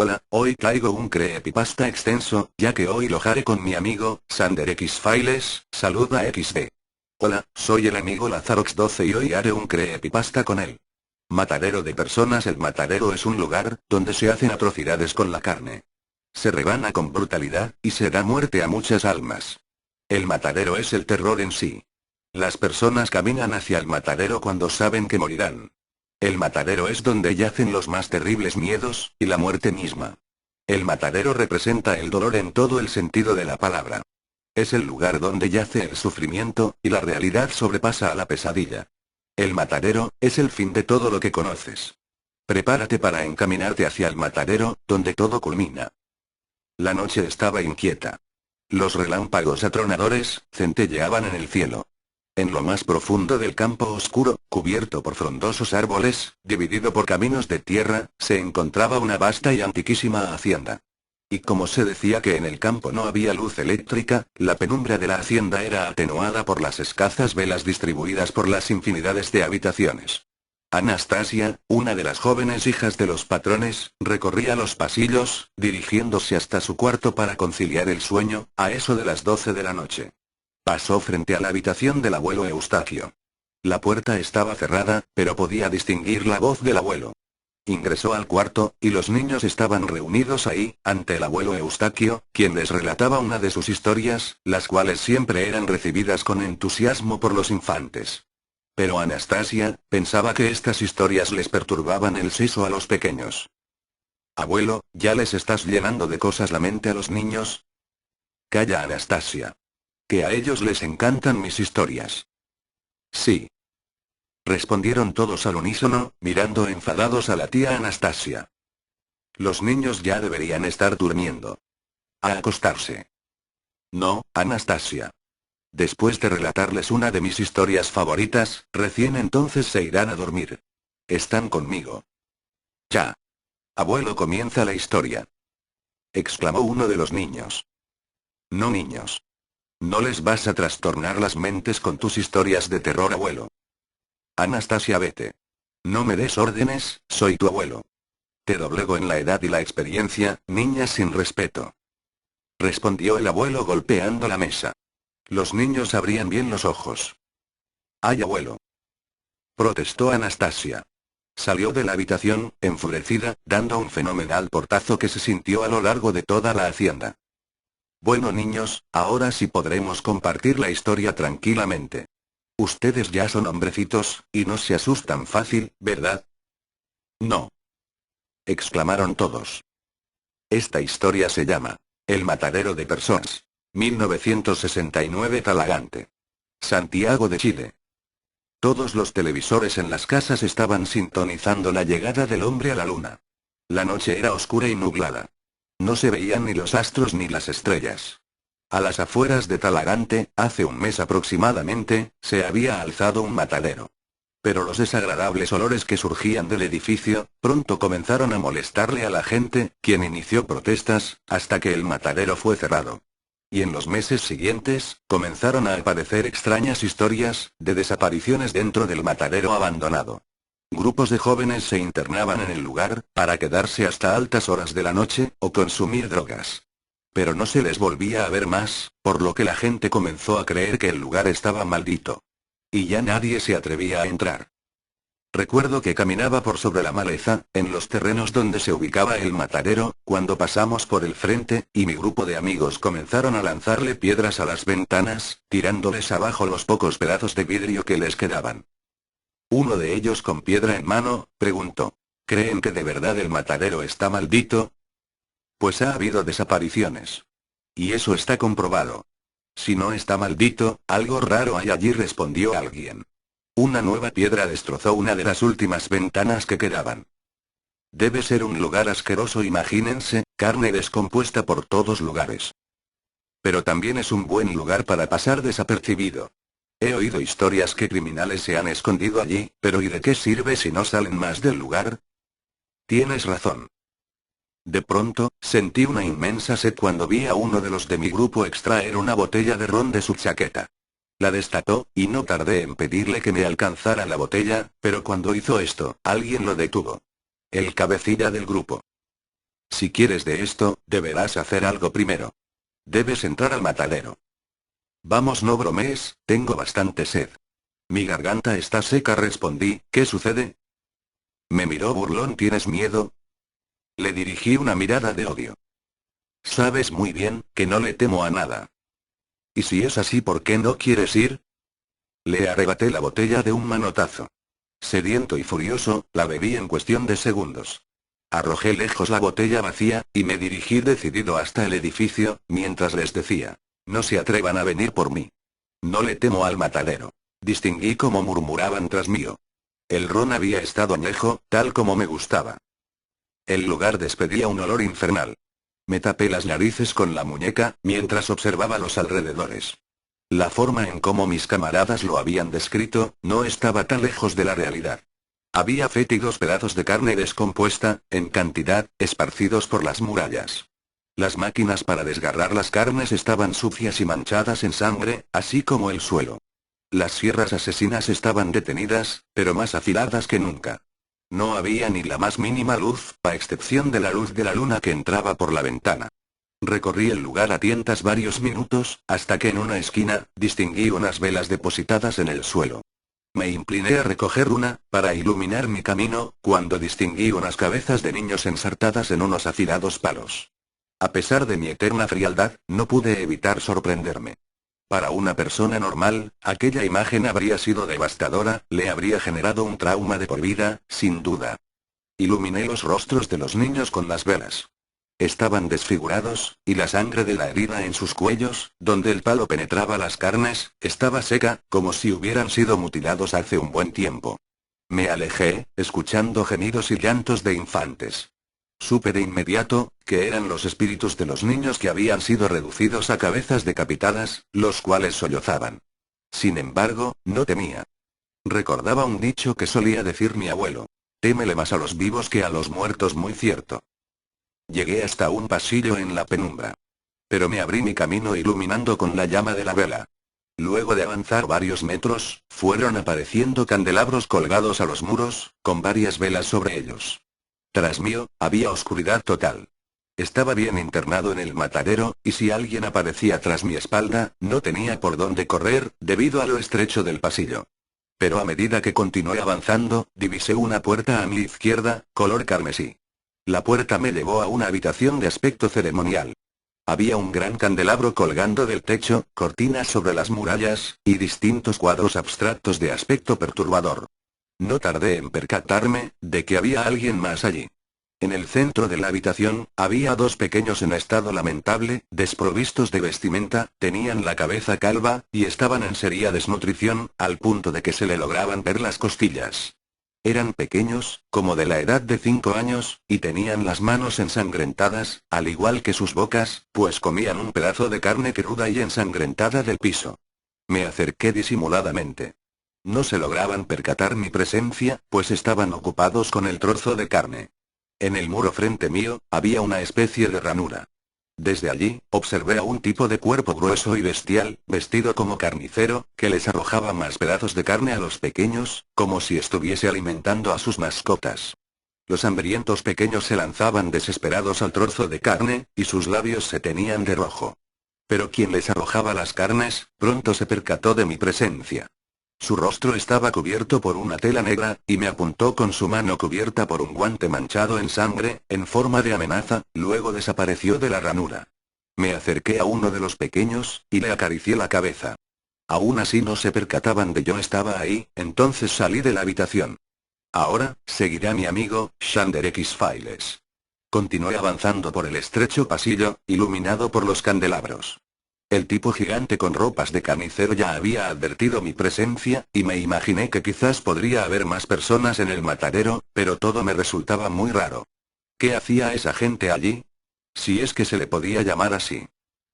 Hola, hoy traigo un creepypasta extenso, ya que hoy lo haré con mi amigo, Sander X Files, saluda XD. Hola, soy el amigo Lazarox12 y hoy haré un creepypasta con él. Matadero de personas. El matadero es un lugar, donde se hacen atrocidades con la carne. Se rebana con brutalidad, y se da muerte a muchas almas. El matadero es el terror en sí. Las personas caminan hacia el matadero cuando saben que morirán. El matadero es donde yacen los más terribles miedos, y la muerte misma. El matadero representa el dolor en todo el sentido de la palabra. Es el lugar donde yace el sufrimiento, y la realidad sobrepasa a la pesadilla. El matadero, es el fin de todo lo que conoces. Prepárate para encaminarte hacia el matadero, donde todo culmina. La noche estaba inquieta. Los relámpagos atronadores, centelleaban en el cielo. En lo más profundo del campo oscuro, cubierto por frondosos árboles, dividido por caminos de tierra, se encontraba una vasta y antiquísima hacienda. Y como se decía que en el campo no había luz eléctrica, la penumbra de la hacienda era atenuada por las escasas velas distribuidas por las infinidades de habitaciones. Anastasia, una de las jóvenes hijas de los patrones, recorría los pasillos, dirigiéndose hasta su cuarto para conciliar el sueño, a eso de las 12 de la noche. Pasó frente a la habitación del abuelo Eustaquio. La puerta estaba cerrada, pero podía distinguir la voz del abuelo. Ingresó al cuarto, y los niños estaban reunidos ahí, ante el abuelo Eustaquio, quien les relataba una de sus historias, las cuales siempre eran recibidas con entusiasmo por los infantes. Pero Anastasia, pensaba que estas historias les perturbaban el seso a los pequeños. Abuelo, ¿ya les estás llenando de cosas la mente a los niños? Calla, Anastasia. Que a ellos les encantan mis historias. Sí. Respondieron todos al unísono, mirando enfadados a la tía Anastasia. Los niños ya deberían estar durmiendo. A acostarse. No, Anastasia. Después de relatarles una de mis historias favoritas, recién entonces se irán a dormir. Están conmigo. Ya. Abuelo, comienza la historia. Exclamó uno de los niños. No, niños. No les vas a trastornar las mentes con tus historias de terror, abuelo. Anastasia, vete. No me des órdenes, soy tu abuelo. Te doblego en la edad y la experiencia, niña sin respeto. Respondió el abuelo golpeando la mesa. Los niños abrían bien los ojos. ¡Ay, abuelo! Protestó Anastasia. Salió de la habitación, enfurecida, dando un fenomenal portazo que se sintió a lo largo de toda la hacienda. Bueno, niños, ahora sí podremos compartir la historia tranquilamente. Ustedes ya son hombrecitos, y no se asustan fácil, ¿verdad? No. Exclamaron todos. Esta historia se llama El matadero de personas. 1969, Talagante. Santiago de Chile. Todos los televisores en las casas estaban sintonizando la llegada del hombre a la luna. La noche era oscura y nublada. No se veían ni los astros ni las estrellas. A las afueras de Talagante, hace un mes aproximadamente, se había alzado un matadero. Pero los desagradables olores que surgían del edificio, pronto comenzaron a molestarle a la gente, quien inició protestas, hasta que el matadero fue cerrado. Y en los meses siguientes, comenzaron a aparecer extrañas historias, de desapariciones dentro del matadero abandonado. Grupos de jóvenes se internaban en el lugar, para quedarse hasta altas horas de la noche, o consumir drogas. Pero no se les volvía a ver más, por lo que la gente comenzó a creer que el lugar estaba maldito. Y ya nadie se atrevía a entrar. Recuerdo que caminaba por sobre la maleza, en los terrenos donde se ubicaba el matadero, cuando pasamos por el frente, y mi grupo de amigos comenzaron a lanzarle piedras a las ventanas, tirándoles abajo los pocos pedazos de vidrio que les quedaban. Uno de ellos, con piedra en mano, preguntó: ¿Creen que de verdad el matadero está maldito? Pues ha habido desapariciones. Y eso está comprobado. Si no está maldito, algo raro hay allí, respondió alguien. Una nueva piedra destrozó una de las últimas ventanas que quedaban. Debe ser un lugar asqueroso, imagínense, carne descompuesta por todos lugares. Pero también es un buen lugar para pasar desapercibido. He oído historias que criminales se han escondido allí, pero ¿y de qué sirve si no salen más del lugar? Tienes razón. De pronto, sentí una inmensa sed cuando vi a uno de los de mi grupo extraer una botella de ron de su chaqueta. La destapó, y no tardé en pedirle que me alcanzara la botella, pero cuando hizo esto, alguien lo detuvo. El cabecilla del grupo. Si quieres de esto, deberás hacer algo primero. Debes entrar al matadero. Vamos, no bromees, tengo bastante sed. Mi garganta está seca, respondí. ¿Qué sucede? Me miró burlón. ¿Tienes miedo? Le dirigí una mirada de odio. Sabes muy bien que no le temo a nada. ¿Y si es así, por qué no quieres ir? Le arrebaté la botella de un manotazo. Sediento y furioso, la bebí en cuestión de segundos. Arrojé lejos la botella vacía, y me dirigí decidido hasta el edificio, mientras les decía: no se atrevan a venir por mí. No le temo al matadero. Distinguí cómo murmuraban tras mío. El ron había estado añejo, tal como me gustaba. El lugar despedía un olor infernal. Me tapé las narices con la muñeca, mientras observaba los alrededores. La forma en cómo mis camaradas lo habían descrito, no estaba tan lejos de la realidad. Había fétidos pedazos de carne descompuesta, en cantidad, esparcidos por las murallas. Las máquinas para desgarrar las carnes estaban sucias y manchadas en sangre, así como el suelo. Las sierras asesinas estaban detenidas, pero más afiladas que nunca. No había ni la más mínima luz, a excepción de la luz de la luna que entraba por la ventana. Recorrí el lugar a tientas varios minutos, hasta que en una esquina, distinguí unas velas depositadas en el suelo. Me incliné a recoger una, para iluminar mi camino, cuando distinguí unas cabezas de niños ensartadas en unos afilados palos. A pesar de mi eterna frialdad, no pude evitar sorprenderme. Para una persona normal, aquella imagen habría sido devastadora, le habría generado un trauma de por vida, sin duda. Iluminé los rostros de los niños con las velas. Estaban desfigurados, y la sangre de la herida en sus cuellos, donde el palo penetraba las carnes, estaba seca, como si hubieran sido mutilados hace un buen tiempo. Me alejé, escuchando gemidos y llantos de infantes. Supe de inmediato, que eran los espíritus de los niños que habían sido reducidos a cabezas decapitadas, los cuales sollozaban. Sin embargo, no temía. Recordaba un dicho que solía decir mi abuelo: témele más a los vivos que a los muertos. Muy cierto. Llegué hasta un pasillo en la penumbra. Pero me abrí mi camino iluminando con la llama de la vela. Luego de avanzar varios metros, fueron apareciendo candelabros colgados a los muros, con varias velas sobre ellos. Tras mío, había oscuridad total. Estaba bien internado en el matadero, y si alguien aparecía tras mi espalda, no tenía por dónde correr, debido a lo estrecho del pasillo. Pero a medida que continué avanzando, divisé una puerta a mi izquierda, color carmesí. La puerta me llevó a una habitación de aspecto ceremonial. Había un gran candelabro colgando del techo, cortinas sobre las murallas, y distintos cuadros abstractos de aspecto perturbador. No tardé en percatarme, de que había alguien más allí. En el centro de la habitación, había dos pequeños en estado lamentable, desprovistos de vestimenta, tenían la cabeza calva, y estaban en seria desnutrición, al punto de que se le lograban ver las costillas. Eran pequeños, como de la edad de 5 años, y tenían las manos ensangrentadas, al igual que sus bocas, pues comían un pedazo de carne cruda y ensangrentada del piso. Me acerqué disimuladamente. No se lograban percatar mi presencia, pues estaban ocupados con el trozo de carne. En el muro frente mío, había una especie de ranura. Desde allí, observé a un tipo de cuerpo grueso y bestial, vestido como carnicero, que les arrojaba más pedazos de carne a los pequeños, como si estuviese alimentando a sus mascotas. Los hambrientos pequeños se lanzaban desesperados al trozo de carne, y sus labios se teñían de rojo. Pero quien les arrojaba las carnes, pronto se percató de mi presencia. Su rostro estaba cubierto por una tela negra, y me apuntó con su mano cubierta por un guante manchado en sangre, en forma de amenaza, luego desapareció de la ranura. Me acerqué a uno de los pequeños, y le acaricié la cabeza. Aún así no se percataban de yo estaba ahí, entonces salí de la habitación. Ahora, seguirá mi amigo, Xander X-Files. Continué avanzando por el estrecho pasillo, iluminado por los candelabros. El tipo gigante con ropas de carnicero ya había advertido mi presencia, y me imaginé que quizás podría haber más personas en el matadero, pero todo me resultaba muy raro. ¿Qué hacía esa gente allí? Si es que se le podía llamar así.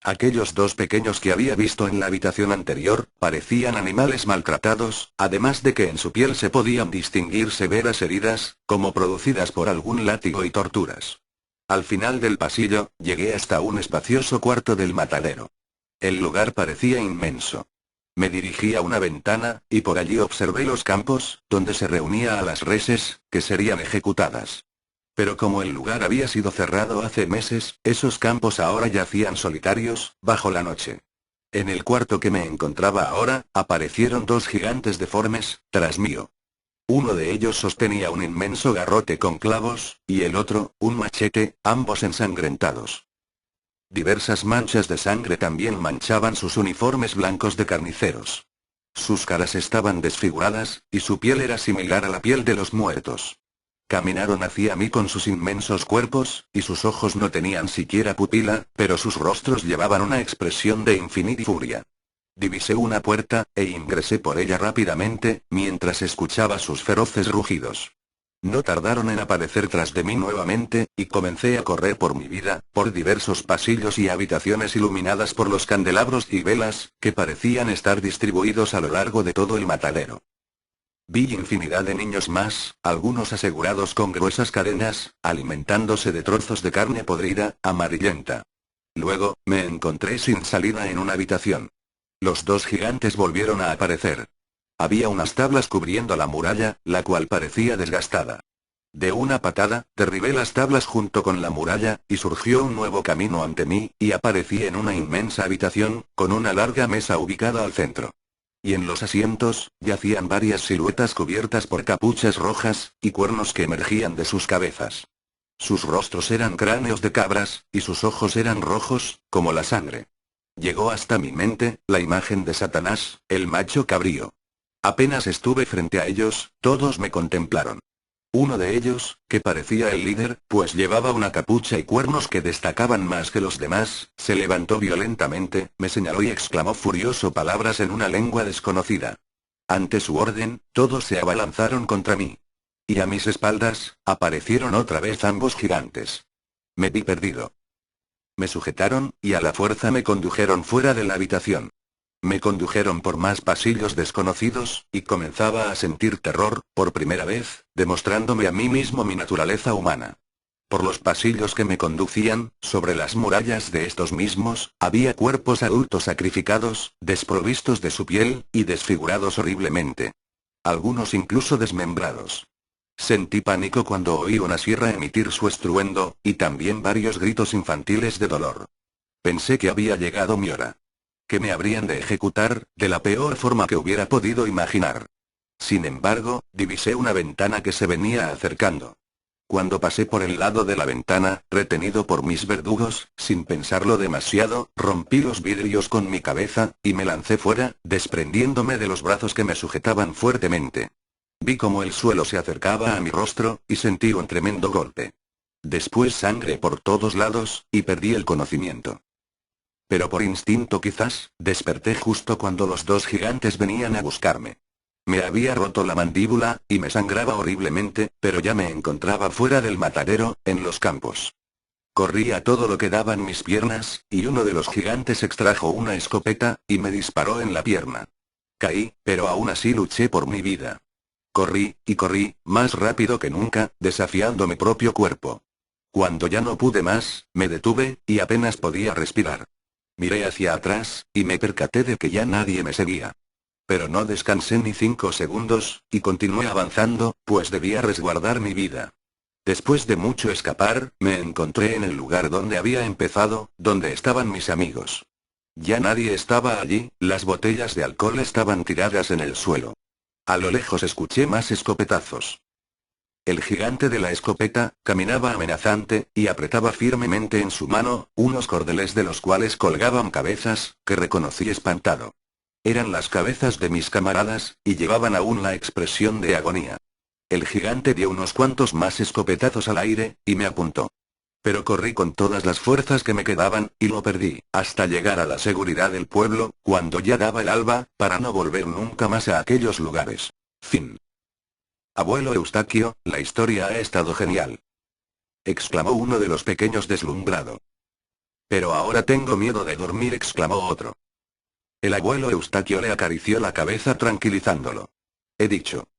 Aquellos dos pequeños que había visto en la habitación anterior, parecían animales maltratados, además de que en su piel se podían distinguir severas heridas, como producidas por algún látigo y torturas. Al final del pasillo, llegué hasta un espacioso cuarto del matadero. El lugar parecía inmenso. Me dirigí a una ventana, y por allí observé los campos, donde se reunía a las reses, que serían ejecutadas. Pero como el lugar había sido cerrado hace meses, esos campos ahora yacían solitarios, bajo la noche. En el cuarto que me encontraba ahora, aparecieron dos gigantes deformes, tras mío. Uno de ellos sostenía un inmenso garrote con clavos, y el otro, un machete, ambos ensangrentados. Diversas manchas de sangre también manchaban sus uniformes blancos de carniceros. Sus caras estaban desfiguradas, y su piel era similar a la piel de los muertos. Caminaron hacia mí con sus inmensos cuerpos, y sus ojos no tenían siquiera pupila, pero sus rostros llevaban una expresión de infinita furia. Divisé una puerta, e ingresé por ella rápidamente, mientras escuchaba sus feroces rugidos. No tardaron en aparecer tras de mí nuevamente, y comencé a correr por mi vida, por diversos pasillos y habitaciones iluminadas por los candelabros y velas, que parecían estar distribuidos a lo largo de todo el matadero. Vi infinidad de niños más, algunos asegurados con gruesas cadenas, alimentándose de trozos de carne podrida, amarillenta. Luego, me encontré sin salida en una habitación. Los dos gigantes volvieron a aparecer. Había unas tablas cubriendo la muralla, la cual parecía desgastada. De una patada, derribé las tablas junto con la muralla, y surgió un nuevo camino ante mí, y aparecí en una inmensa habitación, con una larga mesa ubicada al centro. Y en los asientos, yacían varias siluetas cubiertas por capuchas rojas, y cuernos que emergían de sus cabezas. Sus rostros eran cráneos de cabras, y sus ojos eran rojos, como la sangre. Llegó hasta mi mente, la imagen de Satanás, el macho cabrío. Apenas estuve frente a ellos, todos me contemplaron. Uno de ellos, que parecía el líder, pues llevaba una capucha y cuernos que destacaban más que los demás, se levantó violentamente, me señaló y exclamó furioso palabras en una lengua desconocida. Ante su orden, todos se abalanzaron contra mí. Y a mis espaldas, aparecieron otra vez ambos gigantes. Me vi perdido. Me sujetaron, y a la fuerza me condujeron fuera de la habitación. Me condujeron por más pasillos desconocidos, y comenzaba a sentir terror, por primera vez, demostrándome a mí mismo mi naturaleza humana. Por los pasillos que me conducían, sobre las murallas de estos mismos, había cuerpos adultos sacrificados, desprovistos de su piel, y desfigurados horriblemente. Algunos incluso desmembrados. Sentí pánico cuando oí una sierra emitir su estruendo, y también varios gritos infantiles de dolor. Pensé que había llegado mi hora. Que me habrían de ejecutar, de la peor forma que hubiera podido imaginar. Sin embargo, divisé una ventana que se venía acercando. Cuando pasé por el lado de la ventana, retenido por mis verdugos, sin pensarlo demasiado, rompí los vidrios con mi cabeza, y me lancé fuera, desprendiéndome de los brazos que me sujetaban fuertemente. Vi cómo el suelo se acercaba a mi rostro, y sentí un tremendo golpe. Después sangre por todos lados, y perdí el conocimiento. Pero por instinto quizás, desperté justo cuando los dos gigantes venían a buscarme. Me había roto la mandíbula, y me sangraba horriblemente, pero ya me encontraba fuera del matadero, en los campos. Corrí a todo lo que daban mis piernas, y uno de los gigantes extrajo una escopeta, y me disparó en la pierna. Caí, pero aún así luché por mi vida. Corrí, y corrí, más rápido que nunca, desafiando mi propio cuerpo. Cuando ya no pude más, me detuve, y apenas podía respirar. Miré hacia atrás, y me percaté de que ya nadie me seguía. Pero no descansé ni 5 segundos, y continué avanzando, pues debía resguardar mi vida. Después de mucho escapar, me encontré en el lugar donde había empezado, donde estaban mis amigos. Ya nadie estaba allí, las botellas de alcohol estaban tiradas en el suelo. A lo lejos escuché más escopetazos. El gigante de la escopeta, caminaba amenazante, y apretaba firmemente en su mano, unos cordeles de los cuales colgaban cabezas, que reconocí espantado. Eran las cabezas de mis camaradas, y llevaban aún la expresión de agonía. El gigante dio unos cuantos más escopetazos al aire, y me apuntó. Pero corrí con todas las fuerzas que me quedaban, y lo perdí, hasta llegar a la seguridad del pueblo, cuando ya daba el alba, para no volver nunca más a aquellos lugares. Fin. Abuelo Eustaquio, la historia ha estado genial. Exclamó uno de los pequeños deslumbrado. Pero ahora tengo miedo de dormir, exclamó otro. El abuelo Eustaquio le acarició la cabeza tranquilizándolo. He dicho.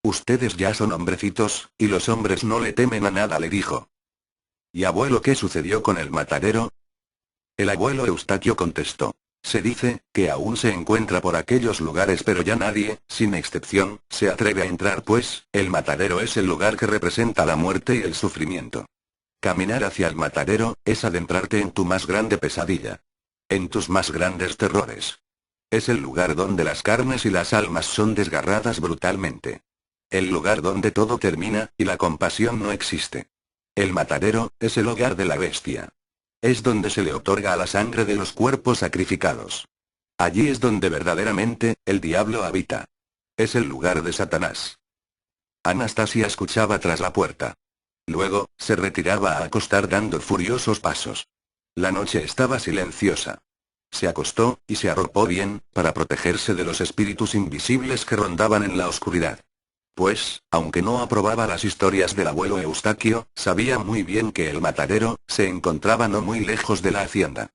Ustedes ya son hombrecitos, y los hombres no le temen a nada, le dijo. ¿Y abuelo, qué sucedió con el matadero? El abuelo Eustaquio contestó. Se dice, que aún se encuentra por aquellos lugares pero ya nadie, sin excepción, se atreve a entrar pues, el matadero es el lugar que representa la muerte y el sufrimiento. Caminar hacia el matadero, es adentrarte en tu más grande pesadilla. En tus más grandes terrores. Es el lugar donde las carnes y las almas son desgarradas brutalmente. El lugar donde todo termina, y la compasión no existe. El matadero, es el hogar de la bestia. Es donde se le otorga a la sangre de los cuerpos sacrificados. Allí es donde verdaderamente, el diablo habita. Es el lugar de Satanás. Anastasia escuchaba tras la puerta. Luego, se retiraba a acostar dando furiosos pasos. La noche estaba silenciosa. Se acostó, y se arropó bien, para protegerse de los espíritus invisibles que rondaban en la oscuridad. Pues, aunque no aprobaba las historias del abuelo Eustaquio, sabía muy bien que el matadero, se encontraba no muy lejos de la hacienda.